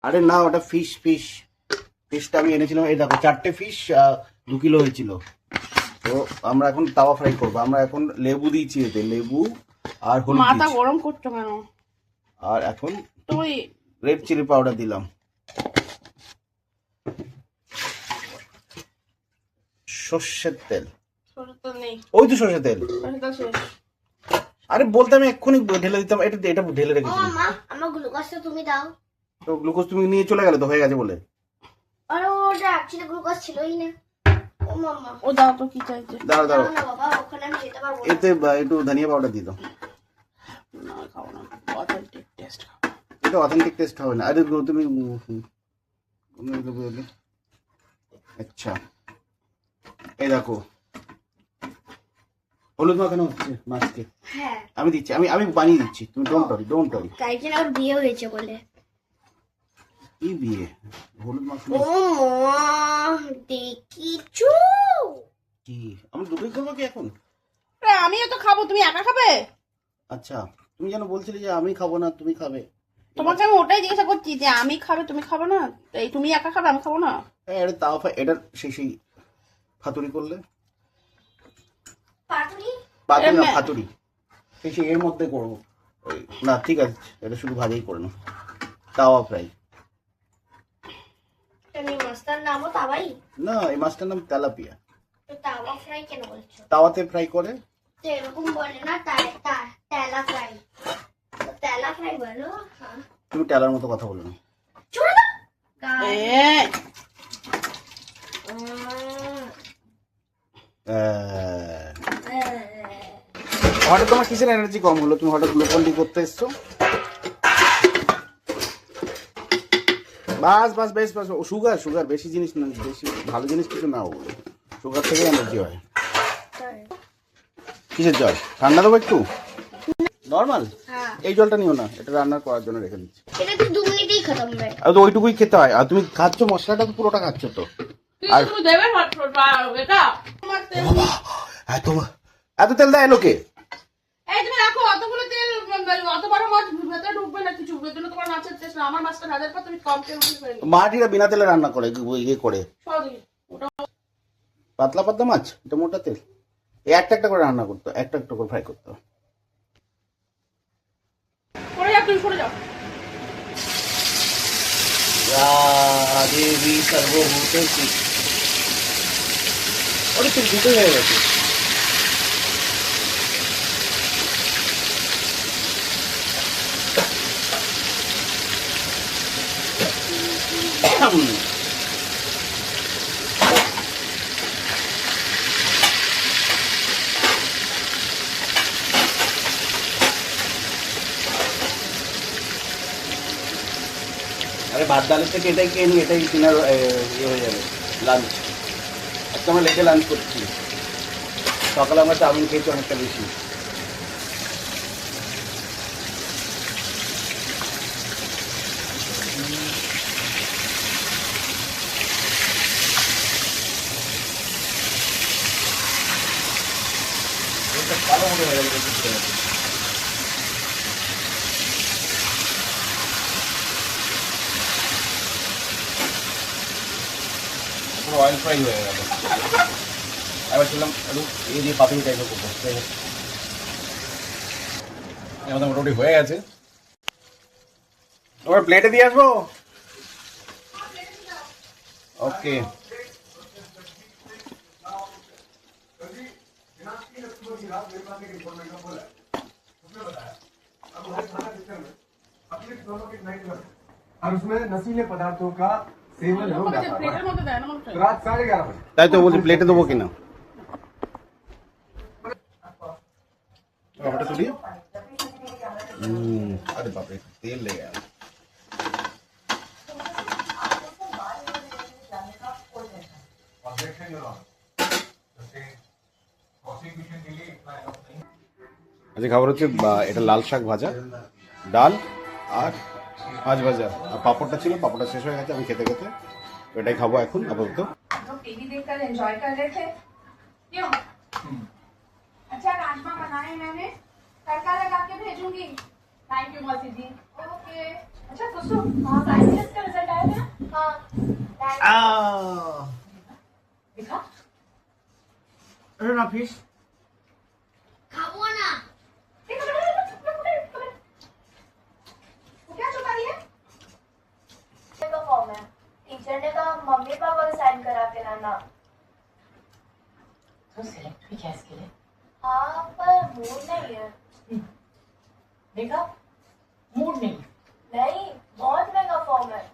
আরে না, ওটা ফিশটা আমি এনেছিলাম। এই দেখো 4টে ফিশ 2 কিলো হয়েছিল। তো আমরা এখন তাওয়া ফ্রাই করবো। আমরা এখন লেবু দিয়েছি এতে, লেবু আর হলুদ মাথা দিয়েছি। গরম করছো কেন? আর এখন তুমি রেড চিলি পাউডার দিলাম, সর্ষের তেল। সরষের তেল নেই, ওই তো সর্ষের তেল। সরষের তেল শেষ। আরে বলতে আমি এক্ষুনি ঢেলে দিতাম। এটা ঢেলে ও রেখেছিলাম। মা, আমার গ্লুকোজটা তুমি দাও। তো গ্লুকোজ তুমি নিয়ে চলে গেলে তো, হয়ে গেছে বলে। আরে ওটা অ্যাকচুয়ালি গ্লুকোজ ছিলই না। ও মাম্মা, ও দাও তো কি চাইছে। দাঁড়াও দাও দাঁড়াও, না বাবা, ওখানে আমি যেতে পারবো না। এতে একটু ধনিয়া পাউডার দিয়ে দাও। না খাবো না, অথেন্টিক টেস্ট খাবো। এটা অথেন্টিক টেস্ট হবে না। আরে তুমি আচ্ছা, এই দেখো হলুদ মাখানো হচ্ছে মাছকে। হ্যাঁ, আমি দিচ্ছি, আমি বানিয়ে দিচ্ছি, তুমি ডোন্ট ওয়ারি। তাই জন্য ওর বিয়ে হয়েছে বলে। কি বিয়ে? হলুদ মাখানো ও মা, দেখিছো? কি? আমি দুটোই করবো কি এখন? আরে আমিও তো খাবো, তুমি একা খাবে? আচ্ছা, তুমি যেন বলছিলে যে আমি খাবো না তুমি খাবে। তোমাকে আমি ওটাই জিজ্ঞাসা করছি যে আমি খাবে তুমি খাবে না, এই তুমি একা খাবে আমি খাবো না। এটা তাও এটা সেই ফাতুরি করলে। পাতুরি? পাতুরি না, এমনি। ফাতুরি সেই এর মধ্যে করবো। না ঠিক আছে, এটা শুধু ভাজেই করে নাও, তাওয়া ফ্রাই। তুমি মাস্টার নামও তাওয়াই? না, এই মাছটার নাম তেলাপিয়া। তো তাওয়া ফ্রাই কেন বলছো? তাওয়াতে ফ্রাই করে। তো এরকম বলে না, তেলা ফ্রাই। তেলা ফ্রাই বলো। হ্যাঁ, তুমি টেলার মতো কথা বলো না। চলে দাও গায়ে। এ হঠাৎ তোমার কিসের এনার্জি কম হলো? তুমি হঠাৎ গ্লুকন ডি করতে এসছো? বাস বেশ বাস। সুগার বেশি জিনিস না, বেশি ভালো জিনিস কিছু নাও বলে। সুগার থেকে এনার্জি হয়। কিসের জল? ঠান্ডা দেবো একটু? নর্মাল? হ্যাঁ, এই জলটা নিও না, এটা রান্না করার জন্য রেখে দিচ্ছি। এটা তো 2 মিনিটেই খতম হয়। আর তো ওইটুকুই খেতে হয়। আর তুমি খাচ্ছ মশলাটা তো পুরোটা খাচ্ছ তো। আর তুমি দেবে এটা তোমার তেল। এত তেল দেয় লোকে? এই তুমি রাখো, অতগুলো তেল অত বড় মাছ ভেতরে ঢুকবে না কিছু, এর জন্য তোমার মাছের টেস্ট না। আমার মাছটা ভাজার পর তুমি কম তেল দিয়ে করে নিও। মাটিরা বিনা তেলে রান্না করে, ইয়ে করে। সরি ওটা পাতলা মাছ, এটা মোটা তেল। এই একটা করে রান্না করতো, একটা করে ফ্রাই করতো। করে যাও, তুমি করে যাও। দেবী সর্বভূতেষু। ওরে তুই দুটোই হয়ে গেছে। আরে ভাত ডালের থেকে এটাই খেয়ে নি, এটাই ডিনার ইয়ে হয়ে যাবে, লাঞ্চ। আজকে আমরা লেটে লাঞ্চ করছি। সকালে আমরা চাউমিন খেয়েছি অনেকটা বেশি। ভালো মনে হয়ে গেল। পুরো অয়েল ফ্রাই হয়ে গেল। এবার ছিলাম একটু এই দিয়ে পাতুরি টাইপের করবো। আমাদের মোটামুটি হয়ে গেছে। তোমার প্লেটে দিয়ে আসবো? ওকে। और उसमें नशीले पदार्थों का सेवन हो जाता প্লেটের है মধ্যে দেয় না মনে रात 11:30 बजे। তাই তো বলছি, প্লেটে দেবো কিনা। ওটা তুলি। আরে বাপরে, তেল লেগে গেল। আজকে খাবার হচ্ছে এটা লাল শাক ভাজা, ডাল আর মাছ ভাজা, আর পাঁপড়টা ছিল, পাঁপড়টা শেষ হয়ে গেছে আমি খেতে খেতে। এটাই খাবো এখন আপাতত। टीवी देखकर एंजॉय कर रहे थे क्यों? अच्छा राजमा बनाए मैंने, तड़का लगा के भेजूंगी। थैंक यू मौसी जी। ओके। अच्छा सुसु, हाँ दिखा अरे ना फिश खाओ ना वो क्या छुपा रही है का फॉर्म है टीचर ने कहा मम्मी पापा को साइन करा के लाना तो सिलेक्ट भी क्या इसके लिए हाँ पर मूड नहीं है देखा मूड नहीं नहीं बहुत महंगा फॉर्म है